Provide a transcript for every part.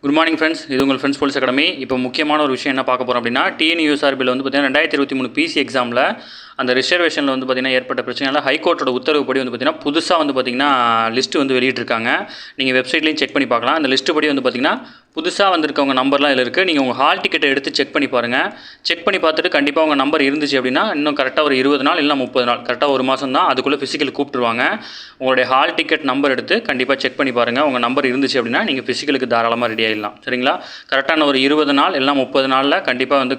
Good morning friends, இது உங்கள் friends police academy. இப்போ முக்கியமான ஒரு விஷயம் என்ன பார்க்க போகிறோம் அப்படின்னா, டிஎன்யூஎஸ்ஆர்பியில் வந்து பார்த்தீங்கன்னா 2023 பிசி எக்ஸாமில் அந்த ரிசர்வேஷனில் வந்து பார்த்தீங்கன்னா ஏற்பட்ட பிரச்சனையால் ஹைகோர்ட்டோட உத்தரவுப்படி வந்து பார்த்தீங்கன்னா புதுசாக வந்து பார்த்தீங்கன்னா லிஸ்ட்டு வந்து வெளியிட்டிருக்காங்க. நீங்கள் வெப்சைட்லேயும் செக் பண்ணி பார்க்கலாம். அந்த லிஸ்ட்டு படி வந்து பார்த்தீங்கன்னா புதுசாக வந்திருக்கவங்க நம்பர்லாம் இதில் இருக்குது. நீங்கள் உங்கள் ஹால் டிக்கெட்டை எடுத்து செக் பண்ணி பாருங்கள். செக் பண்ணி பார்த்துட்டு கண்டிப்பாக உங்கள் நம்பர் இருந்துச்சு அப்படின்னா இன்னும் கரெக்டாக ஒரு 20 நாள் இல்லை 30 நாள், கரெக்டாக ஒரு மாதம் தான், அதுக்குள்ளே ஃபிசிக்கல் கூப்பிட்டுருவாங்க. உங்களுடைய ஹால் டிக்கெட் நம்பர் எடுத்து கண்டிப்பாக செக் பண்ணி பாருங்கள். உங்கள் நம்பர் இருந்துச்சு அப்படின்னா நீங்கள் ஃபிசிக்கலுக்கு தாராளமாக ரெடி ஆகிடலாம். சரிங்களா? கரெக்டான ஒரு 20 நாள் இல்லை 30 நாளில் கண்டிப்பாக வந்து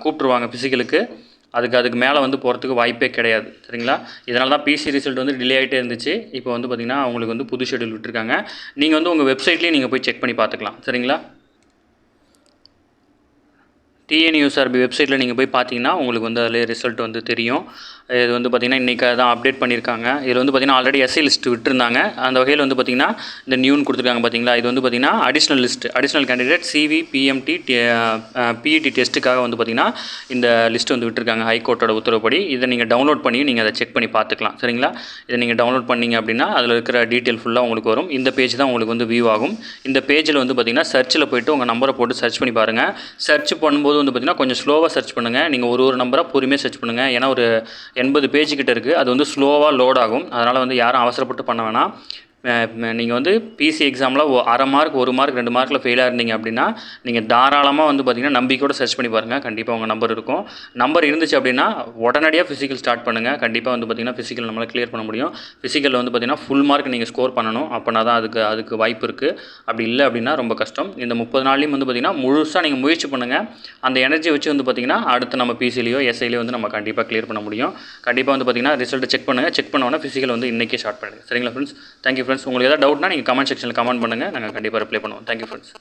கூப்பிட்டுருவாங்க ஃபிசிக்கலுக்கு. அதுக்கு மேலே வந்து போகிறதுக்கு வாய்ப்பே கிடையாது. சரிங்களா? இதனால தான் பிசி ரிசல்ட் வந்து டிலே ஆகிட்டே இருந்துச்சு. இப்போ வந்து பார்த்திங்கன்னா அவங்களுக்கு வந்து புது ஷெடியூல் விட்டுருக்காங்க. நீங்கள் வந்து உங்கள் வெப்சைட்லேயும் நீங்கள் போய் செக் பண்ணி பார்த்துக்கலாம். சரிங்களா? டிஎன்யூஎஸ்ஆர்பி வெப்சைட்டில் நீங்கள் போய் பார்த்தீங்கன்னா உங்களுக்கு வந்து அதில் ரிசல்ட் வந்து தெரியும். இது வந்து பார்த்திங்கன்னா இன்றைக்கி தான் அப்டேட் பண்ணியிருக்காங்க. இதில் வந்து பார்த்திங்கன்னா ஆல்ரெடி எஸ்ஐ லிஸ்ட் விட்டுருந்தாங்க. அந்த வகையில் வந்து பார்த்திங்கன்னா இந்த நியூன்னு கொடுத்துருக்காங்க பார்த்தீங்களா. இது வந்து பார்த்திங்கன்னா additional candidate CV PMT PET டெஸ்ட்டுக்காக வந்து பார்த்திங்கன்னா இந்த லிஸ்ட் வந்து விட்டுருக்காங்க ஹைகோர்ட்டோட உத்தரவுப்படி. இதை நீங்கள் டவுன்லோட் பண்ணி நீங்கள் அதை செக் பண்ணி பார்த்துக்கலாம். சரிங்களா? இதை நீங்கள் டவுன்லோட் பண்ணிங்க அப்படின்னா அதில் இருக்கிற டீட்டெயில் ஃபுல்லாக உங்களுக்கு வரும். இந்த பேஜ் தான் உங்களுக்கு வந்து வியூ ஆகும். இந்த பேஜில் வந்து பார்த்திங்கன்னா சர்ச்சில் போய்ட்டு உங்கள் நம்பரை போட்டு சர்ச் பண்ணி பாருங்கள். சர்ச் பண்ணும்போது வந்து பார்த்திங்கன்னா கொஞ்சம் ஸ்லோவாக சர்ச் பண்ணுங்கள். நீங்கள் ஒரு நம்பராக பொறுமையாக சர்ச் பண்ணுங்கள். ஏன்னா ஒரு 80 பேஜ் கிட்ட இருக்குது. அது வந்து ஸ்லோவாக லோட் ஆகும். அதனால் வந்து யாரும் அவசரப்பட்டு பண்ண வேணாம். நீங்கள் வந்து பிசி எக்ஸாமில் அரை மார்க் 1 மார்க் 2 மார்க்கில் ஃபெயிலாக இருந்தீங்க அப்படின்னா நீங்கள் தாராளமாக வந்து பார்த்திங்கன்னா நம்பிக்கையோட சர்ச் பண்ணி பாருங்கள். கண்டிப்பாக உங்கள் நம்பர் இருக்கும். நம்பர் இருந்துச்சு அப்படின்னா உடனடியாக ஃபிசிக்கல் ஸ்டார்ட் பண்ணுங்கள். கண்டிப்பாக வந்து பார்த்திங்கன்னா ஃபிசிக்கல் நம்மளால் கிளியர் பண்ண முடியும். ஃபிசிக்கலில் வந்து பார்த்திங்கன்னா ஃபுல் மார்க் நீங்கள் ஸ்கோர் பண்ணணும். அப்போனா தான் அதுக்கு வாய்ப்பு இருக்குது. அப்படி இல்லை அப்படின்னா ரொம்ப கஷ்டம். இந்த 30 நாள்லையும் வந்து பார்த்திங்கன்னா முழுசாக நீங்கள் முயற்சி பண்ணுங்கள். அந்த எனர்ஜி வச்சு வந்து பார்த்திங்கன்னா அடுத்து நம்ம பிசிலையோ எஸ்ஐலையோ வந்து நம்ம கண்டிப்பாக கிளியர் பண்ண முடியும். கண்டிப்பாக வந்து பார்த்திங்கன்னா ரிசல்ட்டை செக் பண்ணுங்கள். செக் பண்ணோன்னா ஃபிசிக்கல் வந்து இன்றைக்கே ஸ்டார்ட் பண்ணுங்கள். சரிங்களா ஃப்ரெண்ட்ஸ்? Thank you friends. உங்களுக்கு ஏதாவது டவுட்னா நீங்கள் கமெண்ட் செக்ஷனில் கமெண்ட் பண்ணுங்கள். நாங்கள் கண்டிப்பாக ரிப்ளை பண்ணுவோம். Thank you friends.